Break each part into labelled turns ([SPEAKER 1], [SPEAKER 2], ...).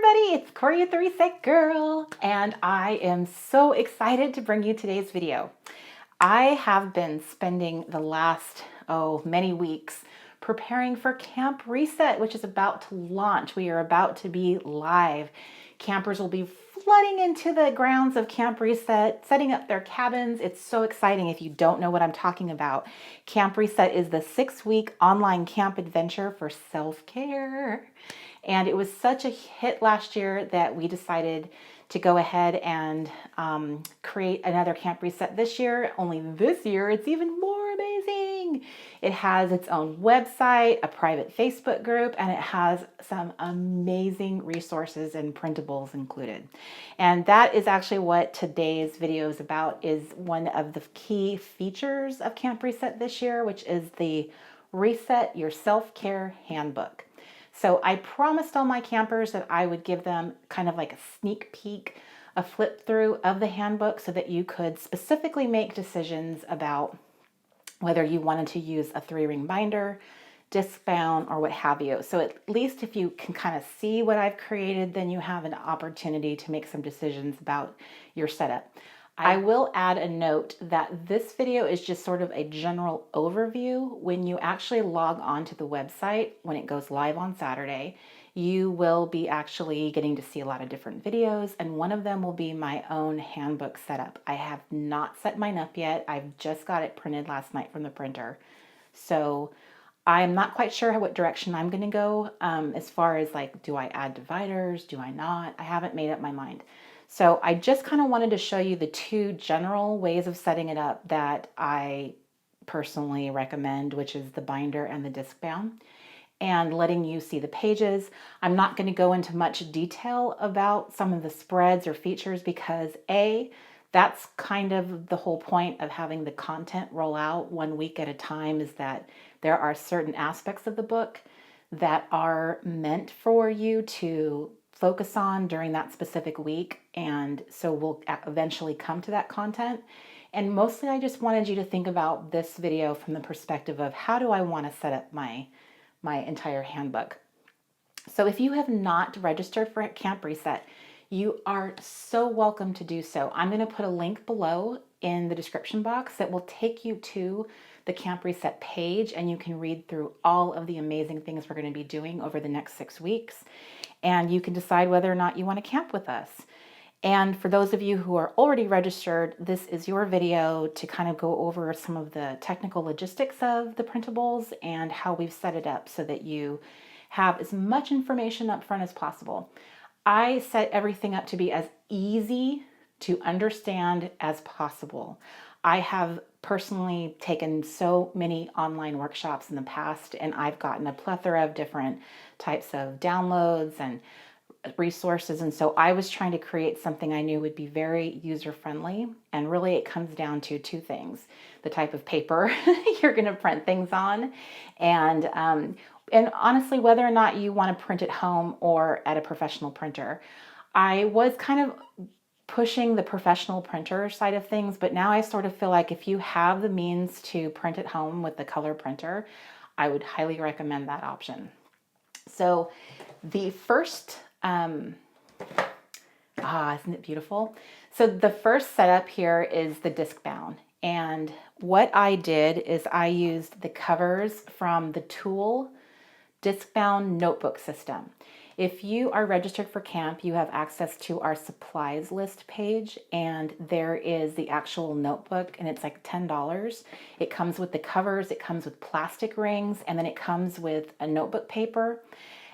[SPEAKER 1] everybody, it's Corey the Reset Girl, and I am so excited to bring you today's video. I have been spending the last, many weeks preparing for Camp Reset, which is about to launch. We are about to be live. Campers will be flooding into the grounds of Camp Reset, setting up their cabins. It's so exciting. If you don't know what I'm talking about, Camp Reset is the 6-week online camp adventure for self-care. And it was such a hit last year that we decided to go ahead and create another Camp Reset this year. Only this year, it's even more amazing. It has its own website, a private Facebook group, and it has some amazing resources and printables included. And that is actually what today's video is about, is one of the key features of Camp Reset this year, which is the Reset Your Self-Care Handbook. So I promised all my campers that I would give them kind of like a sneak peek, a flip through of the handbook so that you could specifically make decisions about whether you wanted to use a 3-ring binder, disc bound, or what have you. So at least if you can kind of see what I've created, then you have an opportunity to make some decisions about your setup. I will add a note that this video is just sort of a general overview. When you actually log on to the website, when it goes live on Saturday, you will be actually getting to see a lot of different videos, and one of them will be my own handbook setup. I have not set mine up yet. I've just got it printed last night from the printer. So I'm not quite sure what direction I'm going to go as far as like, do I add dividers? Do I not? I haven't made up my mind. So I just kind of wanted to show you the 2 general ways of setting it up that I personally recommend, which is the binder and the disc bound, and letting you see the pages. I'm not going to go into much detail about some of the spreads or features because that's kind of the whole point of having the content roll out 1 week at a time, is that there are certain aspects of the book that are meant for you to focus on during that specific week, and so we'll eventually come to that content. And mostly I just wanted you to think about this video from the perspective of how do I want to set up my entire handbook. So if you have not registered for Camp Reset, you are so welcome to do so. I'm going to put a link below in the description box that will take you to the Camp Reset page, and you can read through all of the amazing things we're going to be doing over the next 6 weeks. And you can decide whether or not you want to camp with us. And for those of you who are already registered, this is your video to kind of go over some of the technical logistics of the printables and how we've set it up so that you have as much information up front as possible. I set everything up to be as easy to understand as possible. I have personally taken so many online workshops in the past, and I've gotten a plethora of different types of downloads and resources, and so I was trying to create something I knew would be very user-friendly. And really it comes down to 2 things: the type of paper you're going to print things on, and honestly whether or not you want to print at home or at a professional printer. I was kind of pushing the professional printer side of things, but now I sort of feel like if you have the means to print at home with the color printer, I would highly recommend that option. So the first, isn't it beautiful? So the first setup here is the disc bound. And what I did is I used the covers from the Tool disc bound notebook system. If you are registered for camp, you have access to our supplies list page, and there is the actual notebook, and it's like $10. It comes with the covers, it comes with plastic rings, and then it comes with a notebook paper.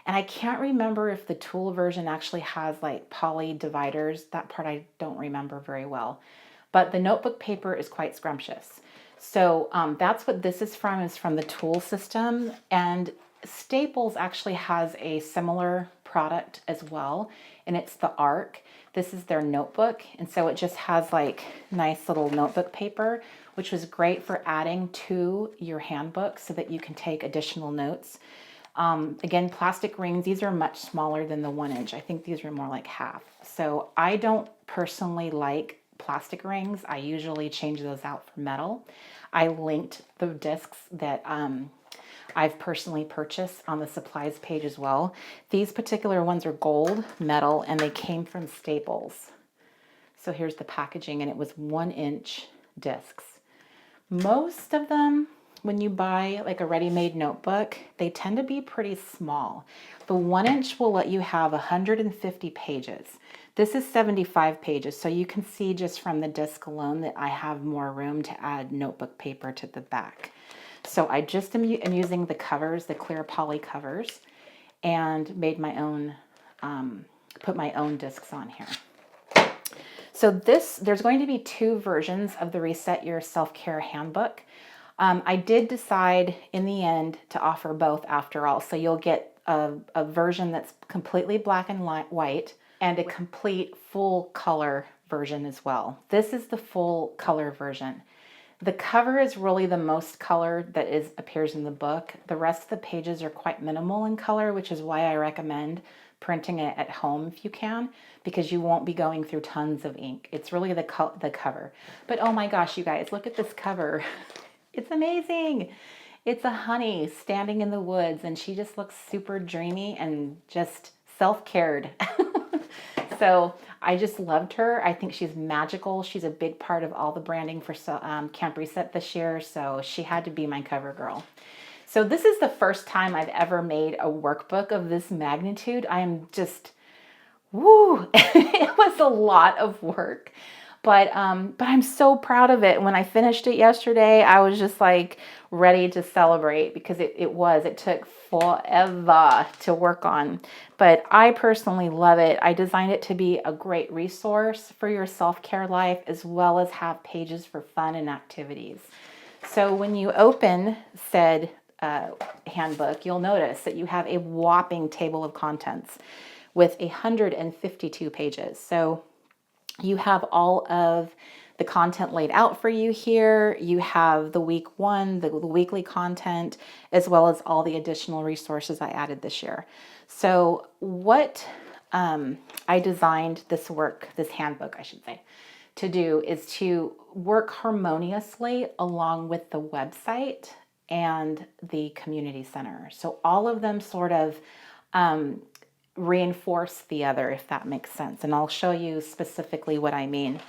[SPEAKER 1] And I can't remember if the Tool version actually has like poly dividers. That part I don't remember very well. But the notebook paper is quite scrumptious. So that's what this is from the Tool system. And Staples actually has a similar product as well, and it's the Arc. This is their notebook, and so it just has like nice little notebook paper, which was great for adding to your handbook so that you can take additional notes. Again, plastic rings, these are much smaller than the 1 inch. I think these are more like half. So I don't personally like plastic rings. I usually change those out for metal. I linked the discs that I've personally purchased on the supplies page as well. These particular ones are gold, metal, and they came from Staples. So here's the packaging, and it was 1-inch discs. Most of them, when you buy like a ready-made notebook, they tend to be pretty small. The 1-inch will let you have 150 pages. This is 75 pages, so you can see just from the disc alone that I have more room to add notebook paper to the back. So I just am using the covers, the clear poly covers, and made my own, put my own discs on here. So there's going to be 2 versions of the Reset Your Self-Care Handbook. I did decide in the end to offer both after all. So you'll get a version that's completely black and white and a complete full color version as well. This is the full color version. The cover is really the most color that appears in the book. The rest of the pages are quite minimal in color, which is why I recommend printing it at home if you can, because you won't be going through tons of ink. It's really the cover. But oh my gosh, you guys, look at this cover. It's amazing. It's a honey standing in the woods, and she just looks super dreamy and just self-cared. So I just loved her. I think she's magical. She's a big part of all the branding for Camp Reset this year, so she had to be my cover girl. So this is the first time I've ever made a workbook of this magnitude. I am just, woo, it was a lot of work. But I'm so proud of it. When I finished it yesterday, I was just like ready to celebrate, because it took forever to work on. But I personally love it. I designed it to be a great resource for your self-care life, as well as have pages for fun and activities. So when you open said handbook, you'll notice that you have a whopping table of contents with 152 pages. So you have all of the content laid out for you here. You have the week 1, the weekly content, as well as all the additional resources I added this year. So what I designed this handbook, I should say, to do is to work harmoniously along with the website and the community center. So all of them sort of reinforce the other, if that makes sense. And I'll show you specifically what I mean.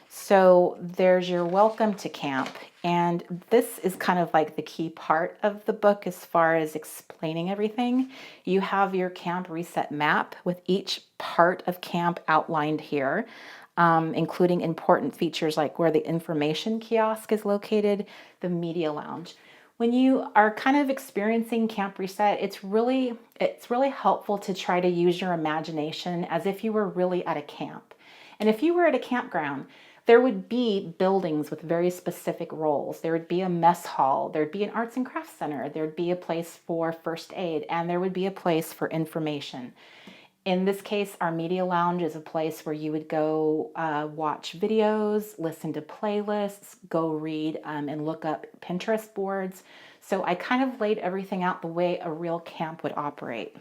[SPEAKER 1] So there's your welcome to camp. And this is kind of like the key part of the book as far as explaining everything. You have your camp reset map with each part of camp outlined here, including important features like where the information kiosk is located, the media lounge. When you are kind of experiencing Camp Reset, it's really helpful to try to use your imagination as if you were really at a camp. And if you were at a campground, there would be buildings with very specific roles. There would be a mess hall, there'd be an arts and crafts center, there'd be a place for first aid, and there would be a place for information. In this case, our media lounge is a place where you would go watch videos, listen to playlists, go read and look up Pinterest boards. So I kind of laid everything out the way a real camp would operate.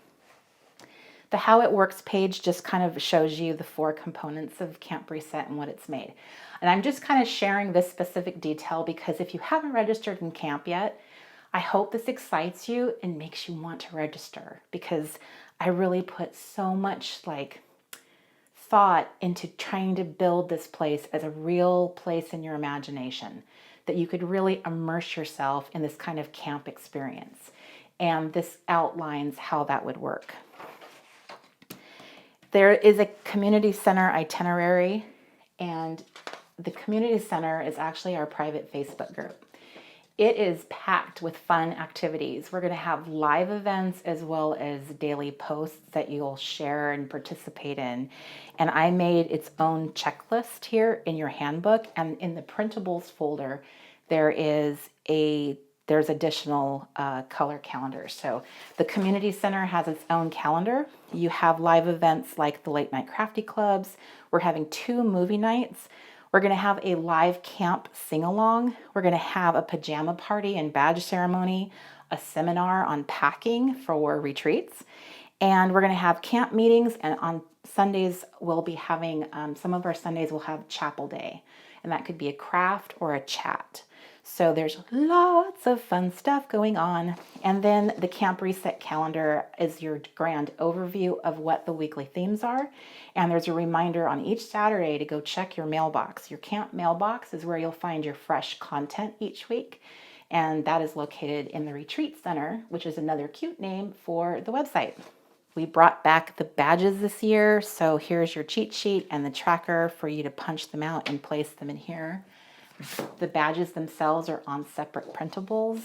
[SPEAKER 1] The How It Works page just kind of shows you the 4 components of Camp Reset and what it's made. And I'm just kind of sharing this specific detail because if you haven't registered in camp yet, I hope this excites you and makes you want to register, because I really put so much thought into trying to build this place as a real place in your imagination, that you could really immerse yourself in this kind of camp experience. And this outlines how that would work. There is a community center itinerary, and the community center is actually our private Facebook group. It is packed with fun activities. We're going to have live events as well as daily posts that you'll share and participate in. And I made its own checklist here in your handbook, and in the printables folder, there's additional color calendars. So the community center has its own calendar. You have live events like the late night crafty clubs. We're having 2 movie nights. We're going to have a live camp sing-along. We're going to have a pajama party and badge ceremony, a seminar on packing for retreats, and we're going to have camp meetings. And on Sundays, we'll be having, some of our Sundays will have chapel day, and that could be a craft or a chat. So there's lots of fun stuff going on. And then the Camp Reset calendar is your grand overview of what the weekly themes are. And there's a reminder on each Saturday to go check your mailbox. Your camp mailbox is where you'll find your fresh content each week. And that is located in the Retreat Center, which is another cute name for the website. We brought back the badges this year. So here's your cheat sheet and the tracker for you to punch them out and place them in here. The badges themselves are on separate printables,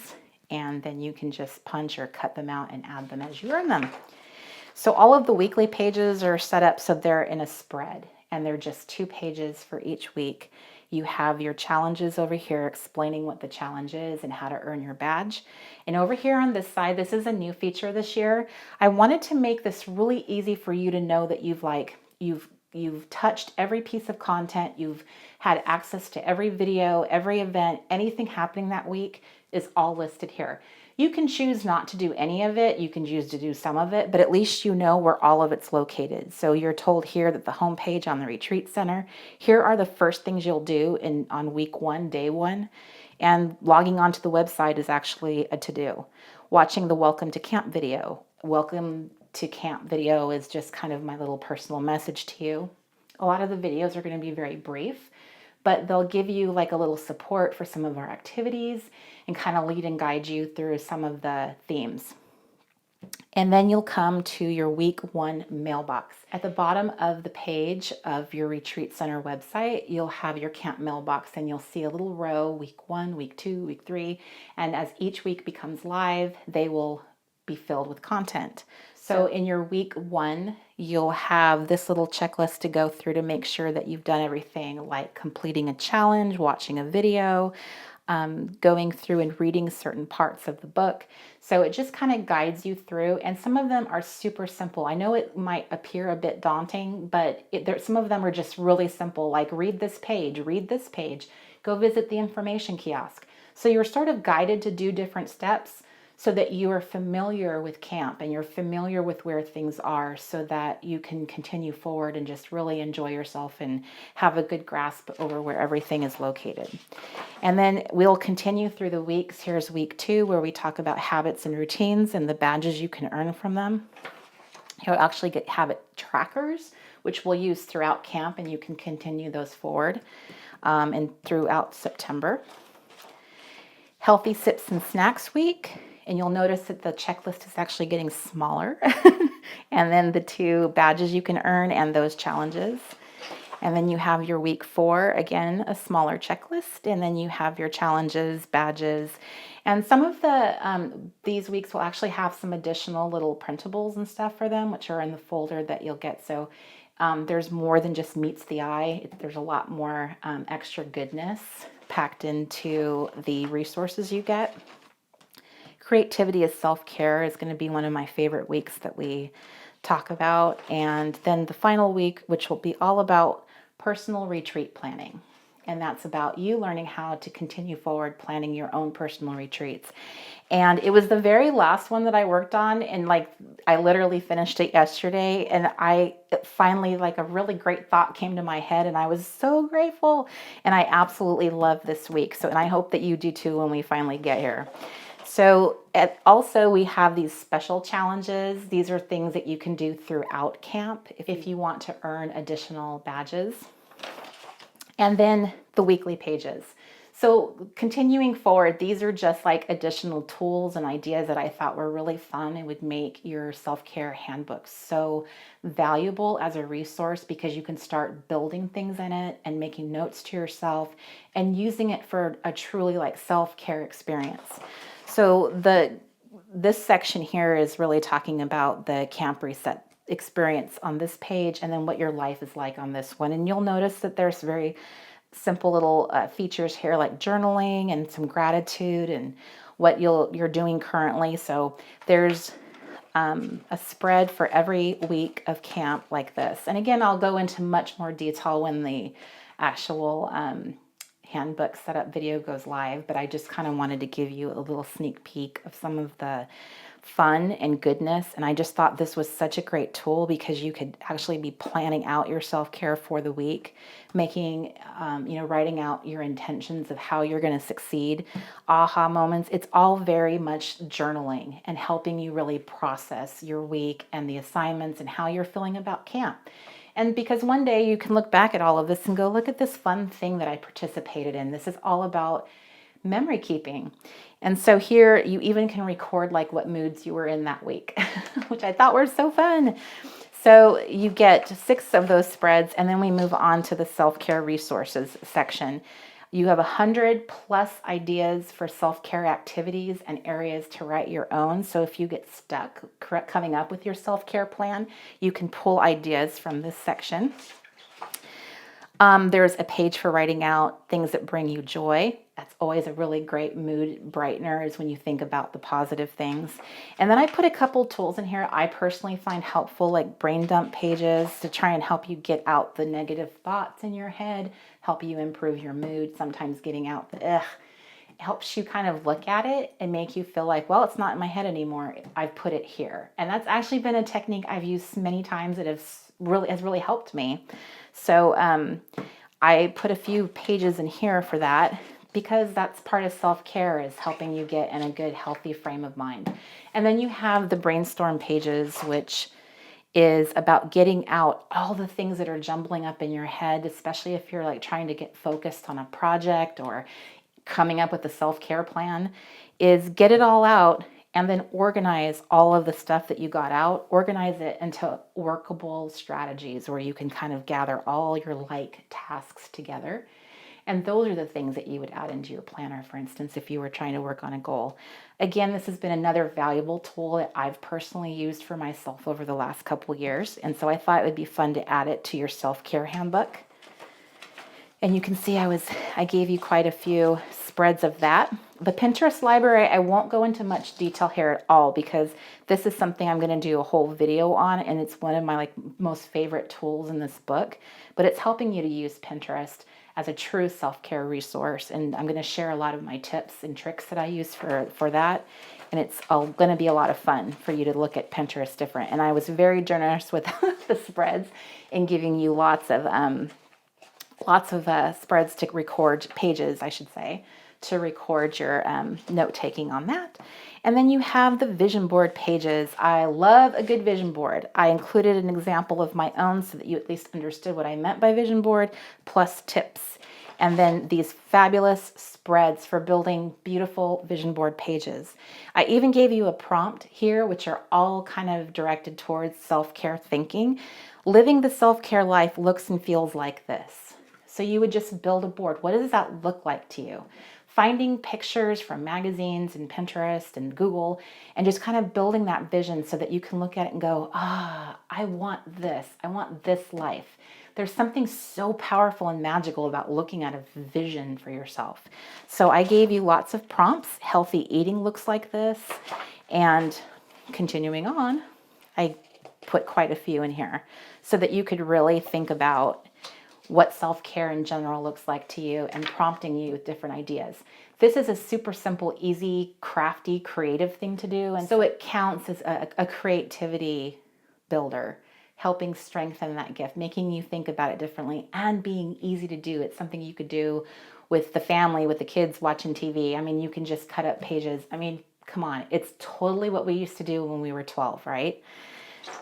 [SPEAKER 1] and then you can just punch or cut them out and add them as you earn them. So all of the weekly pages are set up so they're in a spread, and they're just 2 pages for each week. You have your challenges over here explaining what the challenge is and how to earn your badge. And over here on this side, this is a new feature this year. I wanted to make this really easy for you to know that you've touched every piece of content, you've had access to every video, every event, anything happening that week is all listed here. You can choose not to do any of it, you can choose to do some of it, but at least you know where all of it's located. So you're told here that the home page on the Retreat Center, here are the first things you'll do on week 1, day 1, and logging onto the website is actually a to-do. Watching the Welcome to Camp video. Welcome to Camp video is just kind of my little personal message to you. A lot of the videos are going to be very brief, but they'll give you like a little support for some of our activities and kind of lead and guide you through some of the themes. And then you'll come to your week 1 mailbox. At the bottom of the page of your Retreat Center website, you'll have your camp mailbox, and you'll see a little row, week 1, week 2, week 3. And as each week becomes live, they will be filled with content. So in your week 1, you'll have this little checklist to go through to make sure that you've done everything, like completing a challenge, watching a video, going through and reading certain parts of the book. So it just kind of guides you through, and some of them are super simple. I know it might appear a bit daunting, but some of them are just really simple, like read this page, go visit the information kiosk. So you're sort of guided to do different steps so that you are familiar with camp and you're familiar with where things are, so that you can continue forward and just really enjoy yourself and have a good grasp over where everything is located. And then we'll continue through the weeks. Here's week 2, where we talk about habits and routines and the badges you can earn from them. You'll actually get habit trackers, which we'll use throughout camp, and you can continue those forward and throughout September. Healthy Sips and Snacks Week. And you'll notice that the checklist is actually getting smaller. And then the 2 badges you can earn and those challenges. And then you have your week 4, again, a smaller checklist. And then you have your challenges, badges. And some of these weeks will actually have some additional little printables and stuff for them, which are in the folder that you'll get. So there's more than just meets the eye. There's a lot more extra goodness packed into the resources you get. Creativity is self-care is going to be one of my favorite weeks that we talk about. And then the final week, which will be all about personal retreat planning. And that's about you learning how to continue forward planning your own personal retreats. And it was the very last one that I worked on, and I literally finished it yesterday, and I finally, a really great thought came to my head, and I was so grateful, and I absolutely love this week. And I hope that you do too when we finally get here. So also we have these special challenges. These are things that you can do throughout camp if you want to earn additional badges. And then the weekly pages. So continuing forward, these are just additional tools and ideas that I thought were really fun and would make your self-care handbook so valuable as a resource, because you can start building things in it and making notes to yourself and using it for a truly self-care experience. So this section here is really talking about the Camp Reset experience on this page, and then what your life is like on this one. And you'll notice that there's very simple little features here, like journaling and some gratitude and what you're doing currently. So there's a spread for every week of camp like this. And again, I'll go into much more detail when the actual handbook setup video goes live, but I just kind of wanted to give you a little sneak peek of some of the fun and goodness. And I just thought this was such a great tool because you could actually be planning out your self-care for the week, making, writing out your intentions of how you're going to succeed, aha moments. It's all very much journaling and helping you really process your week and the assignments and how you're feeling about camp. And because one day you can look back at all of this and go, look at this fun thing that I participated in. This is all about memory keeping. And so here you even can record like what moods you were in that week, which I thought were so fun. So you get 6 of those spreads, and then we move on to the self-care resources section. You have 100+ ideas for self-care activities and areas to write your own. So if you get stuck coming up with your self-care plan, you can pull ideas from this section. There's a page for writing out things that bring you joy. That's always a really great mood brightener, is when you think about the positive things. And then I put a couple tools in here I personally find helpful, like brain dump pages, to try and help you get out the negative thoughts in your head, help you improve your mood. Sometimes getting out the ugh helps you kind of look at it and make you feel like, well, it's not in my head anymore. I've put it here. And that's actually been a technique I've used many times that has really helped me. So I put a few pages in here for that, because that's part of self-care, is helping you get in a good, healthy frame of mind. And then you have the Brainstorm Pages, which is about getting out all the things that are jumbling up in your head, especially if you're like trying to get focused on a project or coming up with a self-care plan, is get it all out and then organize all of the stuff that you got out, organize it into workable strategies where you can kind of gather all your like tasks together. And those are the things that you would add into your planner, for instance, if you were trying to work on a goal. Again, this has been another valuable tool that I've personally used for myself over the last couple years. And so I thought it would be fun to add it to your self-care handbook. And you can see I gave you quite a few spreads of that. The Pinterest library, I won't go into much detail here at all, because this is something I'm going to do a whole video on, and it's one of my most favorite tools in this book. But it's helping you to use Pinterest as a true self-care resource, and I'm going to share a lot of my tips and tricks that I use for that. And it's going to be a lot of fun for you to look at Pinterest different. And I was very generous with the spreads in giving you lots of spreads to record, pages, I should say, to record your note-taking on that. And then you have the vision board pages. I love a good vision board. I included an example of my own so that you at least understood what I meant by vision board, plus tips. And then these fabulous spreads for building beautiful vision board pages. I even gave you a prompt here, which are all kind of directed towards self-care thinking. Living the self-care life looks and feels like this. So you would just build a board. What does that look like to you? Finding pictures from magazines and Pinterest and Google, and just kind of building that vision so that you can look at it and go, I want this. I want this life. There's something so powerful and magical about looking at a vision for yourself. So I gave you lots of prompts. Healthy eating looks like this. And continuing on, I put quite a few in here so that you could really think about what self-care in general looks like to you, and prompting you with different ideas. This is a super simple, easy, crafty, creative thing to do. And so it counts as a creativity builder, helping strengthen that gift, making you think about it differently, and being easy to do. It's something you could do with the family, with the kids watching TV. I mean, you can just cut up pages. I mean, come on. It's totally what we used to do when we were 12, right?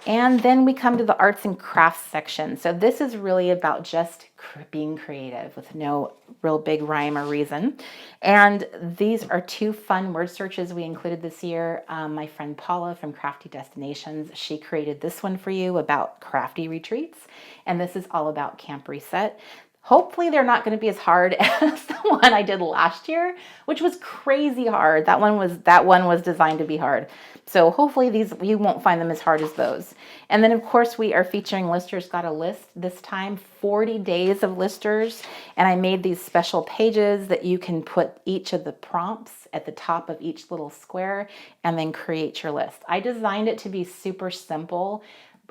[SPEAKER 1] And then we come to the arts and crafts section. So this is really about just being creative with no real big rhyme or reason. And these are 2 fun word searches we included this year. My friend Paula from Crafty Destinations, she created this one for you about crafty retreats. And this is all about Camp Reset. Hopefully they're not going to be as hard as the one I did last year, which was crazy hard. That one was designed to be hard. So hopefully you won't find them as hard as those. And then of course we are featuring Listers Got a List this time, 40 days of listers. And I made these special pages that you can put each of the prompts at the top of each little square and then create your list. I designed it to be super simple,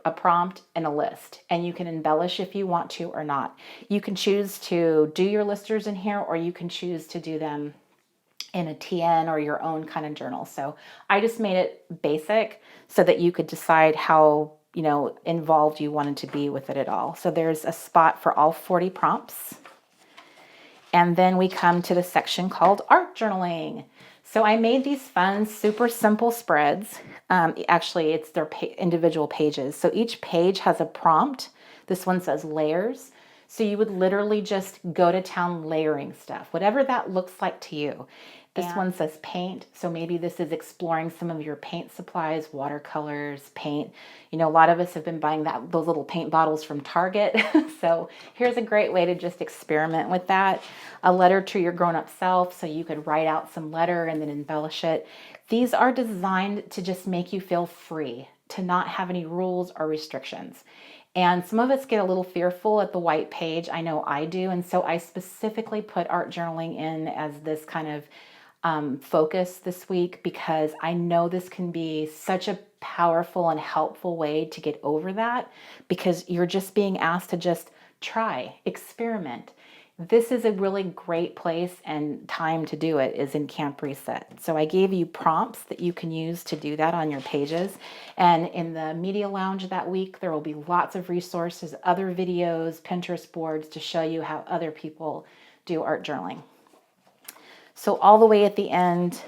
[SPEAKER 1] a prompt and a list, and you can embellish if you want to or not. You can choose to do your listers in here, or you can choose to do them in a TN or your own kind of journal. So I just made it basic so that you could decide how, involved you wanted to be with it at all. So there's a spot for all 40 prompts. And then we come to the section called art journaling. So I made these fun, super simple spreads. Actually, it's their individual pages. So each page has a prompt. This one says layers. So you would literally just go to town layering stuff, whatever that looks like to you. This one says paint. So maybe this is exploring some of your paint supplies, watercolors, paint. A lot of us have been buying those little paint bottles from Target. So here's a great way to just experiment with that. A letter to your grown-up self. So you could write out some letter and then embellish it. These are designed to just make you feel free, to not have any rules or restrictions. And some of us get a little fearful at the white page. I know I do. And so I specifically put art journaling in as this kind of focus this week, because I know this can be such a powerful and helpful way to get over that, because you're just being asked to just try, experiment. This is a really great place and time to do it is in Camp Reset. So I gave you prompts that you can use to do that on your pages. And in the media lounge that week, there will be lots of resources, other videos, Pinterest boards to show you how other people do art journaling. So all the way at the end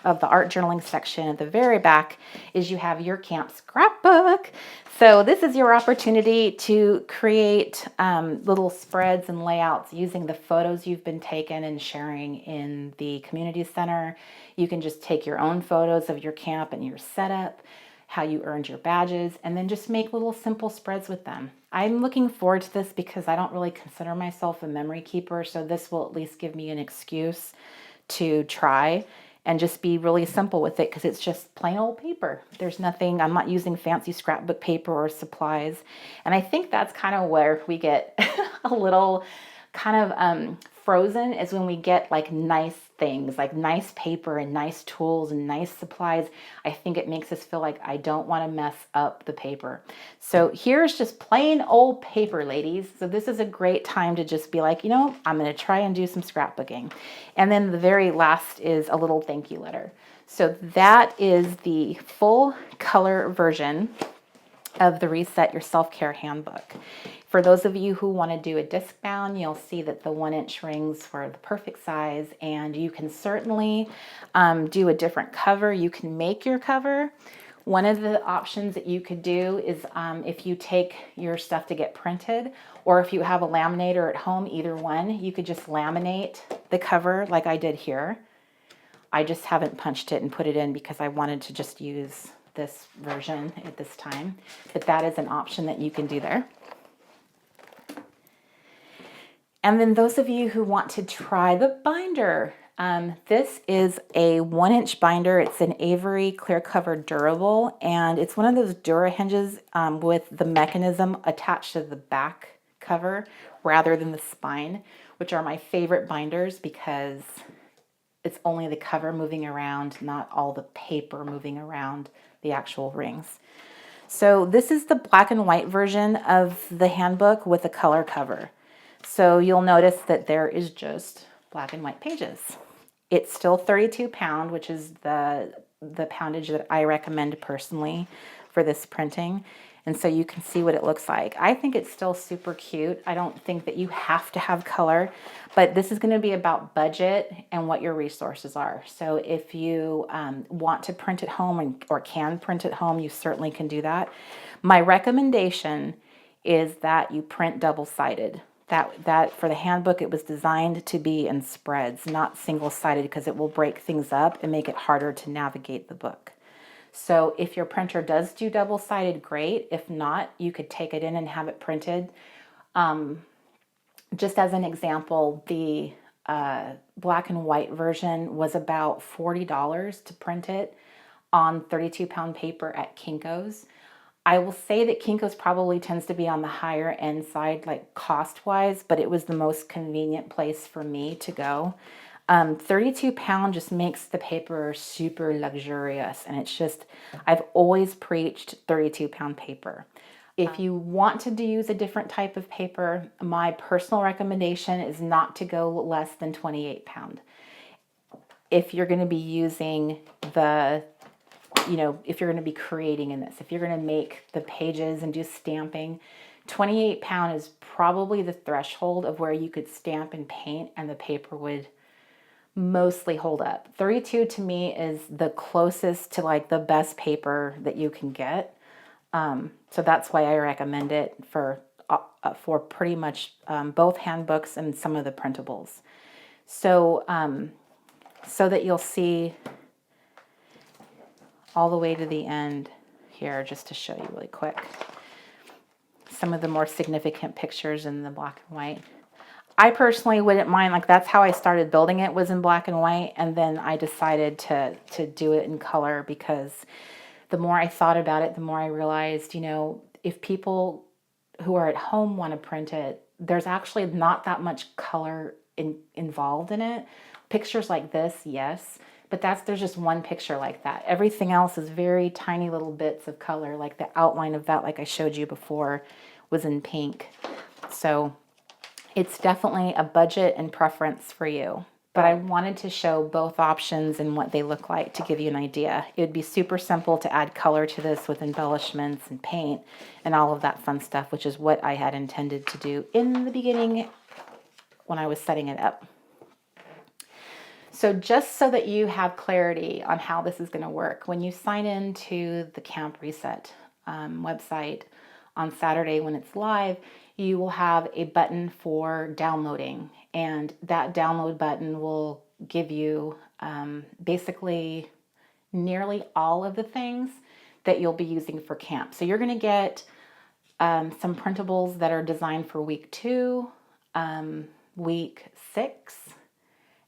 [SPEAKER 1] of the art journaling section at the very back is you have your camp scrapbook. So this is your opportunity to create little spreads and layouts using the photos you've been taken and sharing in the community center. You can just take your own photos of your camp and your setup, how you earned your badges, and then just make little simple spreads with them. I'm looking forward to this because I don't really consider myself a memory keeper, so this will at least give me an excuse to try and just be really simple with it, because it's just plain old paper. There's nothing, I'm not using fancy scrapbook paper or supplies. And I think that's kind of where we get a little kind of frozen, is when we get like nice things, like nice paper and nice tools and nice supplies. I think it makes us feel like I don't want to mess up the paper. So here's just plain old paper, ladies. So this is a great time to just be like, I'm going to try and do some scrapbooking. And then the very last is a little thank you letter. So that is the full color version of the Reset Your Self-Care Handbook. For those of you who want to do a disc bound, you'll see that the 1-inch rings were the perfect size, and you can certainly do a different cover. You can make your cover. One of the options that you could do is if you take your stuff to get printed, or if you have a laminator at home, either one, you could just laminate the cover like I did here. I just haven't punched it and put it in because I wanted to just use this version at this time, but that is an option that you can do there. And then those of you who want to try the binder, this is a 1-inch binder. It's an Avery clear cover durable, and it's one of those Dura hinges with the mechanism attached to the back cover rather than the spine, which are my favorite binders because it's only the cover moving around, not all the paper moving around the actual rings. So this is the black and white version of the handbook with a color cover. So you'll notice that there is just black and white pages. It's still 32 pound, which is the poundage that I recommend personally for this printing. And so you can see what it looks like. I think it's still super cute. I don't think that you have to have color, but this is going to be about budget and what your resources are. So if you want to print at home or can print at home, you certainly can do that. My recommendation is that you print double-sided. That for the handbook, it was designed to be in spreads, not single-sided, because it will break things up and make it harder to navigate the book. So if your printer does do double-sided, great. If not, you could take it in and have it printed. Just as an example, the black and white version was about $40 to print it on 32-pound paper at Kinko's. I will say that Kinko's probably tends to be on the higher end side, like cost-wise, but it was the most convenient place for me to go. 32 pound just makes the paper super luxurious, and it's just, I've always preached 32 pound paper. If you want to use a different type of paper, my personal recommendation is not to go less than 28 pound. if you're going to be using the, if you're going to be creating in this, if you're going to make the pages and do stamping, 28 pound is probably the threshold of where you could stamp and paint and the paper would mostly hold up. 32 to me is the closest to like the best paper that you can get. So that's why I recommend it for pretty much both handbooks and some of the printables. So, so that you'll see all the way to the end here, just to show you really quick some of the more significant pictures in the black and white. I personally wouldn't mind, like that's how I started building it, was in black and white, and then I decided to do it in color because the more I thought about it, the more I realized, if people who are at home want to print it, there's actually not that much color involved in it. Pictures like this, yes, but there's just one picture like that. Everything else is very tiny little bits of color, like the outline of that, like I showed you before, was in pink. So it's definitely a budget and preference for you. But I wanted to show both options and what they look like to give you an idea. It would be super simple to add color to this with embellishments and paint and all of that fun stuff, which is what I had intended to do in the beginning when I was setting it up. So just so that you have clarity on how this is going to work, when you sign into the Camp Reset website on Saturday when it's live, you will have a button for downloading, and that download button will give you basically nearly all of the things that you'll be using for camp. So you're going to get some printables that are designed for week 2, week 6,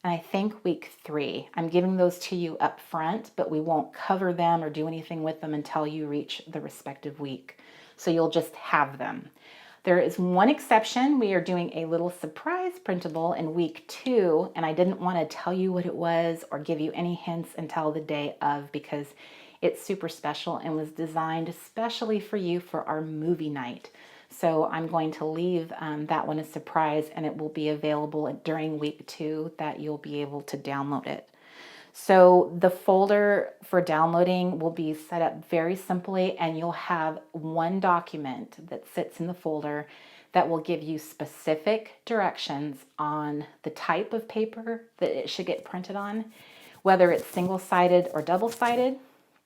[SPEAKER 1] and I think week 3. I'm giving those to you up front, but we won't cover them or do anything with them until you reach the respective week. So you'll just have them. There is one exception. We are doing a little surprise printable in week 2, and I didn't want to tell you what it was or give you any hints until the day of, because it's super special and was designed especially for you for our movie night. So I'm going to leave that one a surprise, and it will be available during week 2 that you'll be able to download it. So the folder for downloading will be set up very simply, and you'll have one document that sits in the folder that will give you specific directions on the type of paper that it should get printed on, whether it's single-sided or double-sided,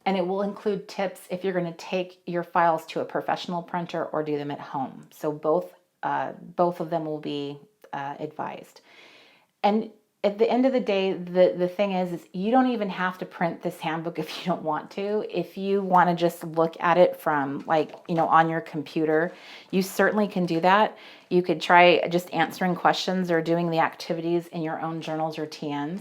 [SPEAKER 1] and it will include tips if you're going to take your files to a professional printer or do them at home. So both of them will be advised. And at the end of the day, the thing is you don't even have to print this handbook if you don't want to. If you want to just look at it from on your computer, you certainly can do that. You could try just answering questions or doing the activities in your own journals or TNs.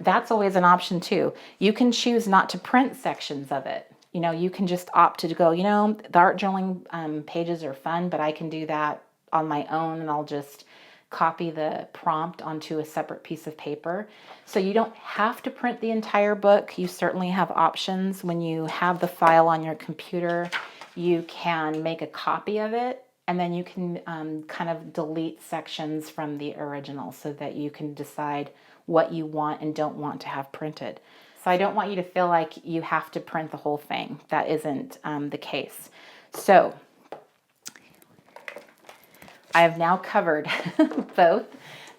[SPEAKER 1] That's always an option too. You can choose not to print sections of it. You can just opt to go, the art journaling pages are fun, but I can do that on my own, and I'll just copy the prompt onto a separate piece of paper. So you don't have to print the entire book. You certainly have options. When you have the file on your computer, you can make a copy of it, and then you can kind of delete sections from the original so that you can decide what you want and don't want to have printed. So I don't want you to feel like you have to print the whole thing. That isn't the case. So I have now covered both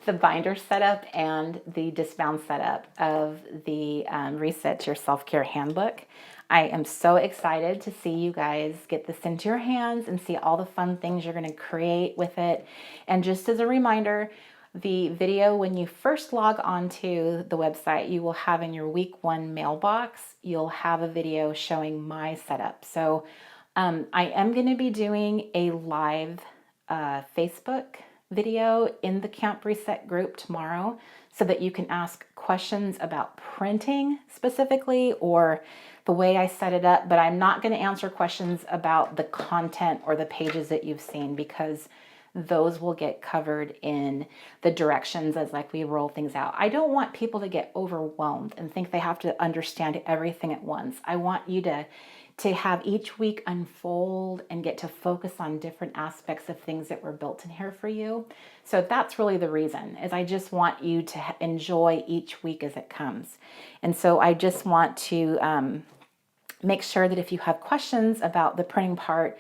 [SPEAKER 1] the binder setup and the discbound setup of the Reset Your Self-Care Handbook. I am so excited to see you guys get this into your hands and see all the fun things you're going to create with it. And just as a reminder, the video when you first log onto the website, you will have in your week 1 mailbox, you'll have a video showing my setup. So I am going to be doing a live Facebook video in the Camp Reset group tomorrow so that you can ask questions about printing specifically or the way I set it up, but I'm not going to answer questions about the content or the pages that you've seen, because those will get covered in the directions as we roll things out. I don't want people to get overwhelmed and think they have to understand everything at once. I want you to to have each week unfold and get to focus on different aspects of things that were built in here for you. So that's really the reason, is I just want you to enjoy each week as it comes. And so I just want to make sure that if you have questions about the printing part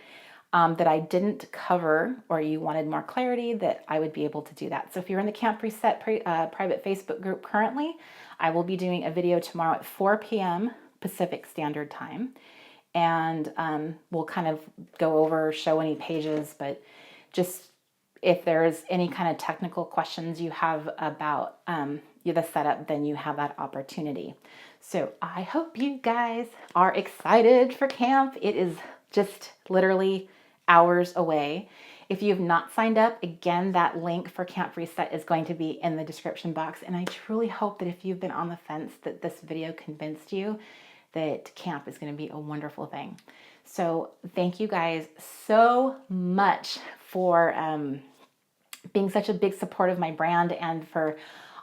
[SPEAKER 1] that I didn't cover, or you wanted more clarity, that I would be able to do that. So if you're in the Camp Reset private Facebook group currently, I will be doing a video tomorrow at 4 p.m. Pacific Standard Time. And we'll kind of go over, show any pages, but just if there's any kind of technical questions you have about the setup, then you have that opportunity. So I hope you guys are excited for camp. It is just literally hours away. If you have not signed up, again, that link for Camp Reset is going to be in the description box. And I truly hope that if you've been on the fence, that this video convinced you that camp is going to be a wonderful thing. So thank you guys so much for being such a big support of my brand, and for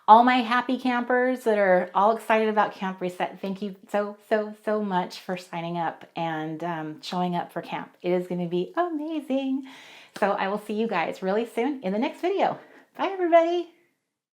[SPEAKER 1] all my happy campers that are all excited about Camp Reset. Thank you so much for signing up and showing up for camp. It is going to be amazing. So I will see you guys really soon in the next video. Bye, everybody.